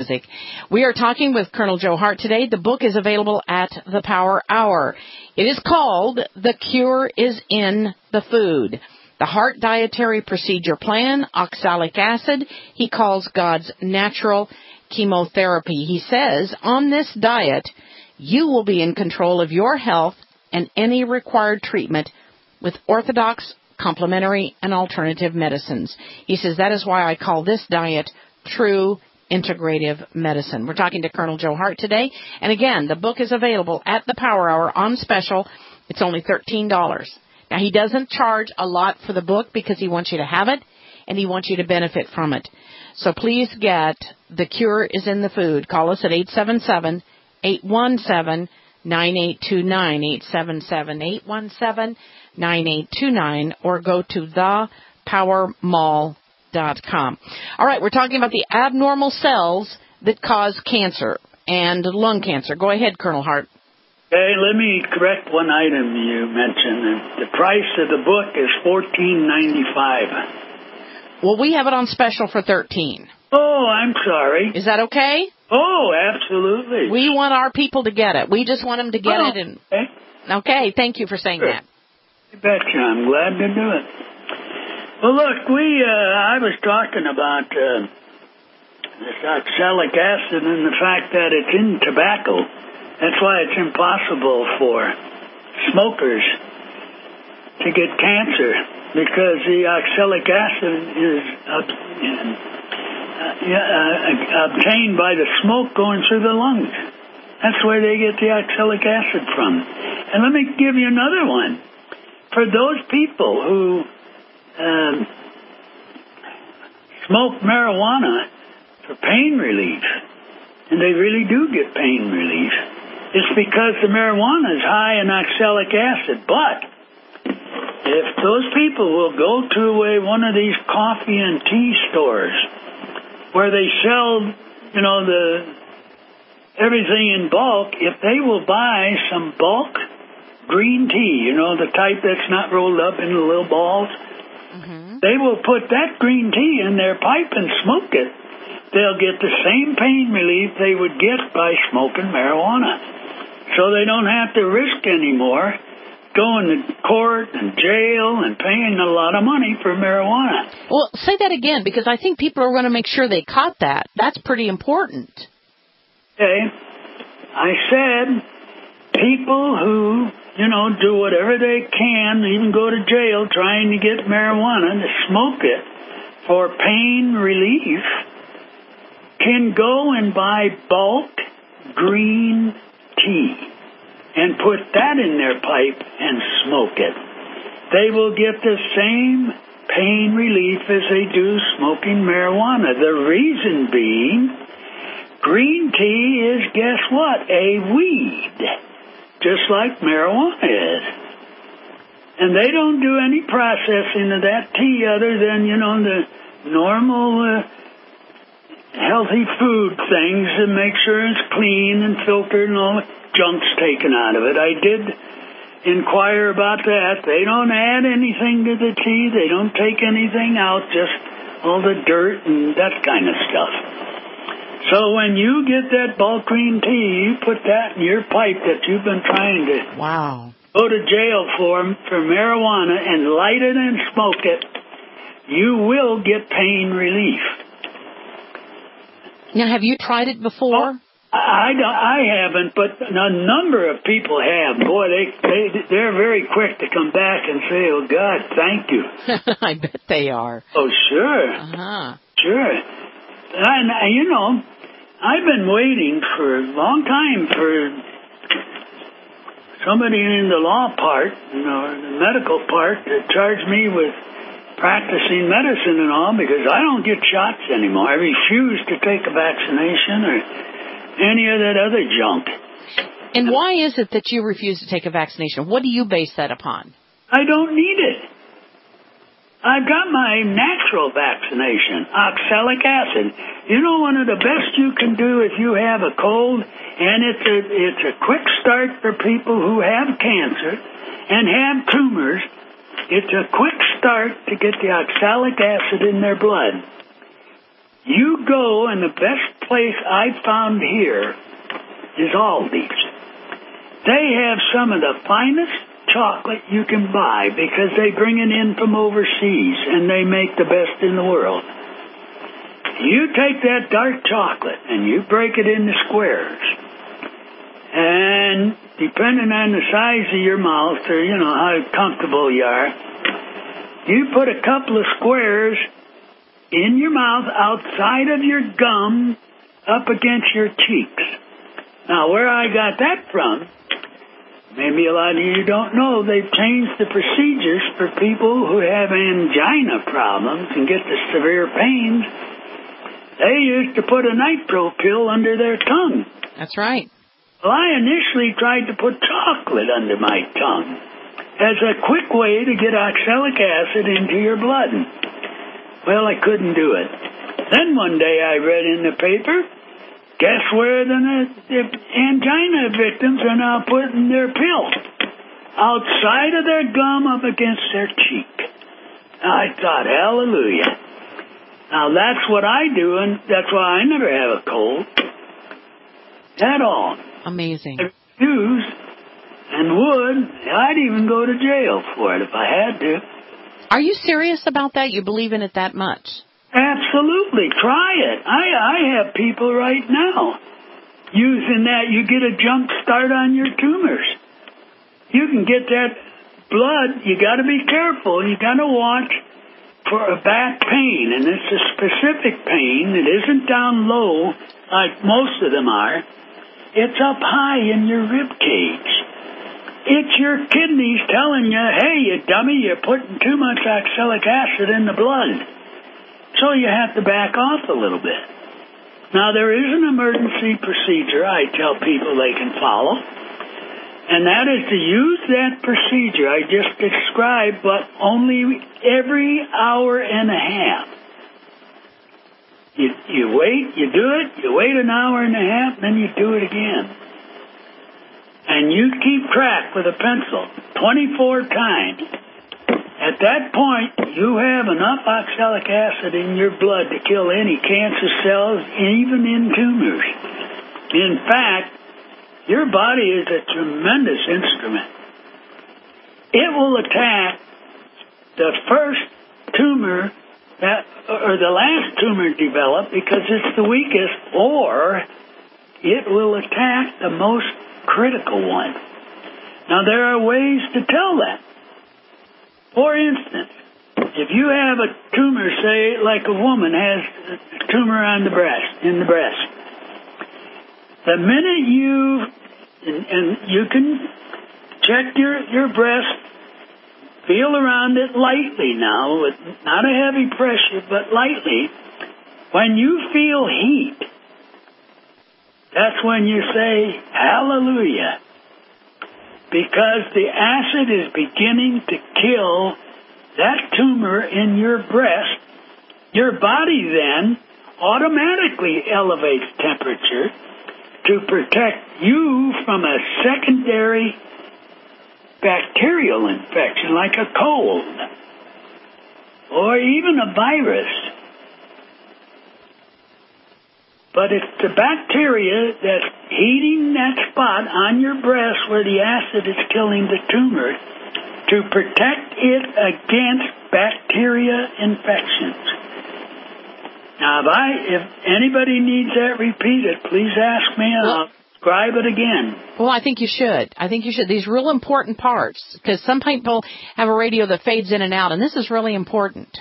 music. We are talking with Colonel Joe Hart today. The book is available at the Power Hour. It is called The Cure is in the Food. The Hart Dietary Procedure Plan, oxalic acid, he calls God's natural chemotherapy. He says, on this diet, you will be in control of your health and any required treatment with orthodox, complementary, and alternative medicines. He says, that is why I call this diet true integrative medicine. We're talking to Colonel Joe Hart today. And again, the book is available at the Power Hour on special. It's only $13. Now, he doesn't charge a lot for the book because he wants you to have it and he wants you to benefit from it. So please get The Cure is in the Food. Call us at 877-817-9829, 877-817-9829, or go to thepowermall.com. All right, we're talking about the abnormal cells that cause cancer and lung cancer. Go ahead, Colonel Hart. Okay, let me correct one item you mentioned. The price of the book is $14.95. Well, we have it on special for $13. Oh, I'm sorry. Is that okay? Oh, absolutely. We want our people to get it. We just want them to get it. And okay, thank you for saying that. You betcha. I'm glad to do it. Well, look, I was talking about this oxalic acid and the fact that it's in tobacco. That's why it's impossible for smokers to get cancer, because the oxalic acid is obtained by the smoke going through the lungs. That's where they get the oxalic acid from. And let me give you another one. For those people who smoke marijuana for pain relief, and they really do get pain relief, it's because the marijuana is high in oxalic acid. But if those people will go to one of these coffee and tea stores where they sell, everything in bulk, if they will buy some bulk green tea, the type that's not rolled up into little balls, they will put that green tea in their pipe and smoke it. They'll get the same pain relief they would get by smoking marijuana. So they don't have to risk anymore going to court and jail and paying a lot of money for marijuana. Well, say that again, because I think people are going to make sure they caught that. That's pretty important. Okay. I said people who, do whatever they can, even go to jail trying to get marijuana, to smoke it for pain relief, can go and buy bulk green tea and put that in their pipe and smoke it. They will get the same pain relief as they do smoking marijuana. The reason being, green tea is, guess what? A weed, just like marijuana is. And they don't do any processing of that tea other than, the normal healthy food things to make sure it's clean and filtered and all the junk's taken out of it. I did inquire about that. They don't add anything to the tea. They don't take anything out, just all the dirt and that kind of stuff. So when you get that bulk green tea, you put that in your pipe that you've been trying to go to jail for marijuana, and light it and smoke it, you will get pain relief. Now, have you tried it before? I haven't, but a number of people have. Boy, they're very quick to come back and say, "Oh God, thank you." I bet they are. Oh, sure. Sure. And I've been waiting for a long time for somebody in the law part, the medical part, to charge me with practicing medicine and all, because I don't get shots anymore. I refuse to take a vaccination or any of that other junk. And why is it that you refuse to take a vaccination? What do you base that upon? I don't need it. I've got my natural vaccination, oxalic acid. One of the best you can do if you have a cold, and it's a quick start for people who have cancer and have tumors. It's a quick start to get the oxalic acid in their blood. You go, and the best place I found here is Aldi's. They have some of the finest chocolate you can buy because they bring it in from overseas and they make the best in the world. You take that dark chocolate and you break it into squares. And depending on the size of your mouth or, how comfortable you are, you put a couple of squares in your mouth outside of your gum up against your cheeks. Now, where I got that from, maybe a lot of you don't know, they've changed the procedures for people who have angina problems and get the severe pains. They used to put a nitro pill under their tongue. That's right. Well, I initially tried to put chocolate under my tongue as a quick way to get oxalic acid into your blood. Well, I couldn't do it. Then one day I read in the paper, guess where the angina victims are now putting their pill? Outside of their gum up against their cheek. I thought, hallelujah. Now that's what I do, and that's why I never have a cold. At all. Amazing. I refuse and would. I'd even go to jail for it if I had to. Are you serious about that? You believe in it that much? Absolutely. Try it. I have people right now using that. You get a jump start on your tumors. You can get that blood. You got to be careful. You got to watch for a back pain, and it's a specific pain. It isn't down low like most of them are. It's up high in your rib cage. It's your kidneys telling you, hey, you dummy, you're putting too much oxalic acid in the blood. So you have to back off a little bit. Now, there is an emergency procedure I tell people they can follow, and that is to use that procedure I just described, but only every hour and a half. You wait, you do it, you wait an hour and a half, then you do it again. And you keep track with a pencil 24 times. At that point, you have enough oxalic acid in your blood to kill any cancer cells, even in tumors. In fact, your body is a tremendous instrument. It will attack the first tumor or the last tumor developed because it's the weakest, or it will attack the most critical one. Now, there are ways to tell that. For instance, if you have a tumor, say, like a woman has a tumor on the breast, in the breast, the minute and you can check your breast, feel around it lightly now, with not a heavy pressure, but lightly. When you feel heat, that's when you say, hallelujah. Because the acid is beginning to kill that tumor in your breast. Your body then automatically elevates temperature to protect you from a secondary bacterial infection like a cold or even a virus. But it's the bacteria that's heating that spot on your breast where the acid is killing the tumor to protect it against bacteria infections. Now, if anybody needs that repeated, please ask me and I'll describe it again. Well, I think you should. These real important parts, because some people have a radio that fades in and out, and this is really important.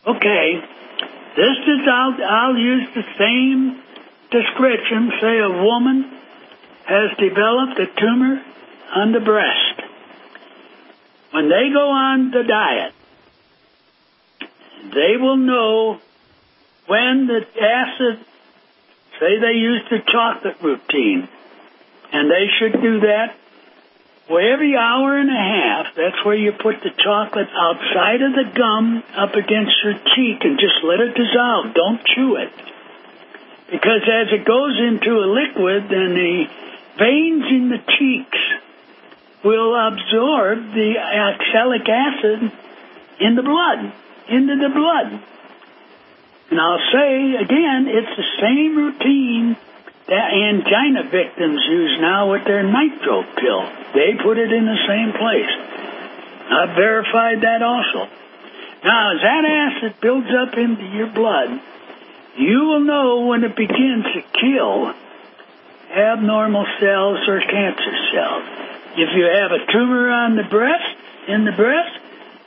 Okay. This is, I'll use the same description. Say a woman has developed a tumor on the breast. When they go on the diet, they will know when the acid, say they use the chocolate routine, and they should do that every hour and a half. That's where you put the chocolate outside of the gum up against your cheek and just let it dissolve. Don't chew it. Because as it goes into a liquid, then the veins in the cheeks will absorb the oxalic acid into the blood. And I'll say, again, it's the same routine that angina victims use now with their nitro pill. They put it in the same place. I've verified that also. Now, as that acid builds up into your blood, you will know when it begins to kill abnormal cells or cancer cells. If you have a tumor on the breast,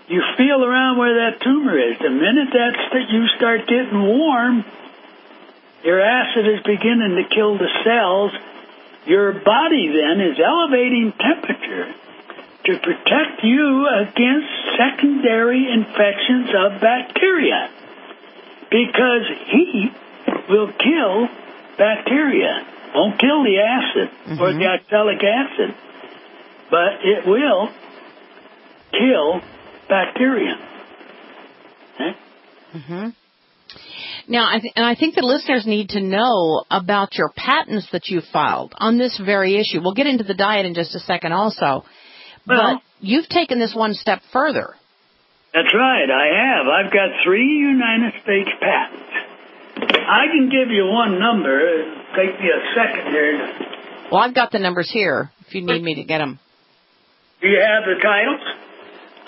you feel around where that tumor is. The minute that you start getting warm, your acid is beginning to kill the cells. Your body then is elevating temperature to protect you against secondary infections of bacteria, because heat will kill bacteria. Won't kill the acid or the oxalic acid, but it will kill bacteria. Okay? Now, I think the listeners need to know about your patents that you filed on this very issue. We'll get into the diet in just a second also. But you've taken this one step further. That's right, I have. I've got 3 United States patents. I can give you one number. It'll take me a second here. Well, I've got the numbers here if you need me to get them. Do you have the titles?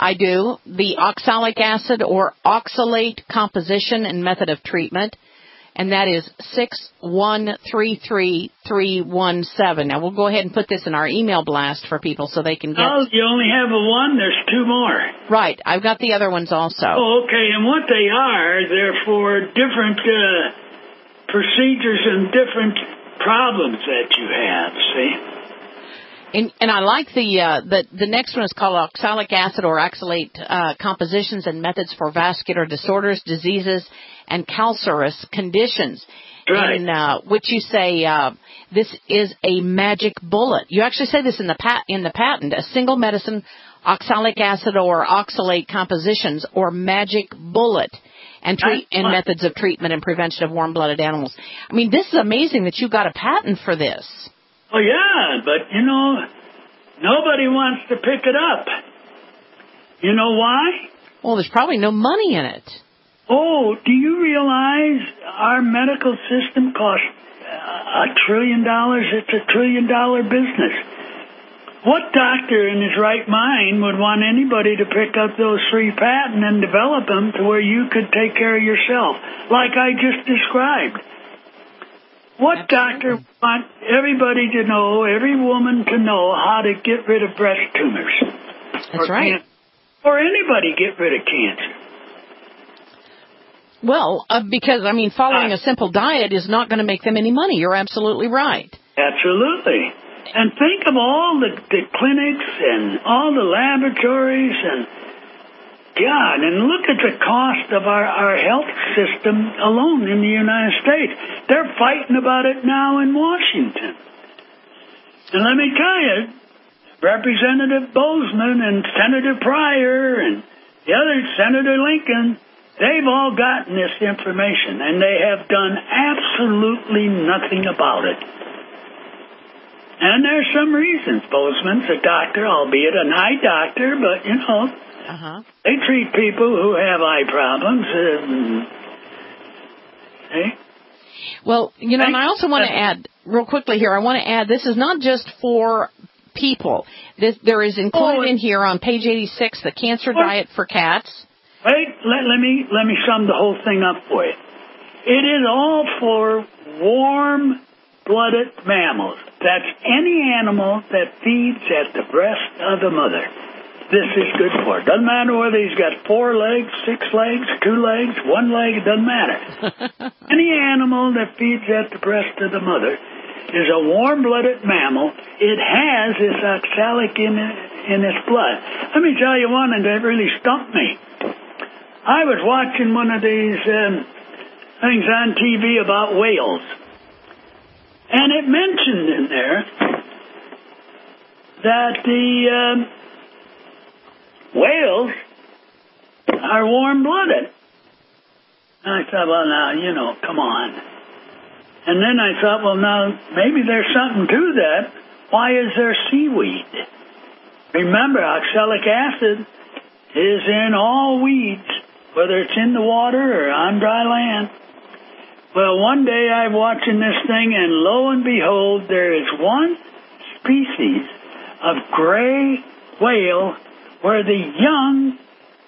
I do. The oxalic acid or oxalate composition and method of treatment, and that is 6133317. Now, we'll go ahead and put this in our email blast for people so they can get... Oh, you only have a one? There's 2 more. Right. I've got the other ones also. Oh, okay. And what they are, they're for different procedures and different problems that you have, see? And I like the next one is called oxalic acid or oxalate compositions and methods for vascular disorders, diseases, and cancerous conditions. Right. And which you say this is a magic bullet. You actually say this in the patent, a single medicine, oxalic acid or oxalate compositions or magic bullet. And methods of treatment and prevention of warm-blooded animals. I mean, this is amazing that you got a patent for this. Oh, yeah, but, nobody wants to pick it up. You know why? Well, there's probably no money in it. Oh, do you realize our medical system costs $1 trillion? It's $1 trillion business. What doctor in his right mind would want anybody to pick up those 3 patents and develop them to where you could take care of yourself, like I just described? What doctor want everybody to know, every woman to know how to get rid of breast tumors? That's right. Or anybody get rid of cancer? Well, because, following a simple diet is not going to make them any money. You're absolutely right. Absolutely. And think of all the clinics and all the laboratories and, God, and look at the cost of our health system alone in the United States. They're fighting about it now in Washington. And let me tell you, Representative Bozeman and Senator Pryor and the other Senator Lincoln, they've all gotten this information, and they have done absolutely nothing about it. And there's some reasons. Bozeman's a doctor, albeit an eye doctor, but, they treat people who have eye problems. Well, and I also want to add, real quickly here, this is not just for people. There is included in here on page 86, the cancer diet for cats. Wait, let me sum the whole thing up for you. It is all for warm-blooded mammals. That's any animal that feeds at the breast of the mother. This is good for. Doesn't matter whether he's got 4 legs, 6 legs, 2 legs, 1 leg, it doesn't matter. Any animal that feeds at the breast of the mother is a warm-blooded mammal. It has this oxalic in its blood. Let me tell you one that really stumped me. I was watching one of these things on TV about whales. And it mentioned in there that the whales are warm-blooded. And I thought, well, now, come on. And then I thought, well, now, maybe there's something to that. Why is there seaweed? Remember, oxalic acid is in all weeds, whether it's in the water or on dry land. Well, one day I'm watching this thing, and lo and behold, there is one species of gray whale where the young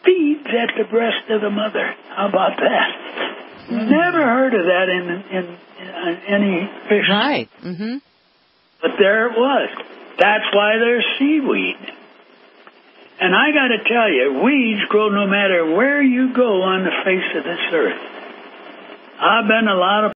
feeds at the breast of the mother. How about that? Never heard of that in any fish. Right. Mm-hmm. But there it was. That's why there's seaweed. And I got to tell you, weeds grow no matter where you go on the face of this earth. I've been a lot of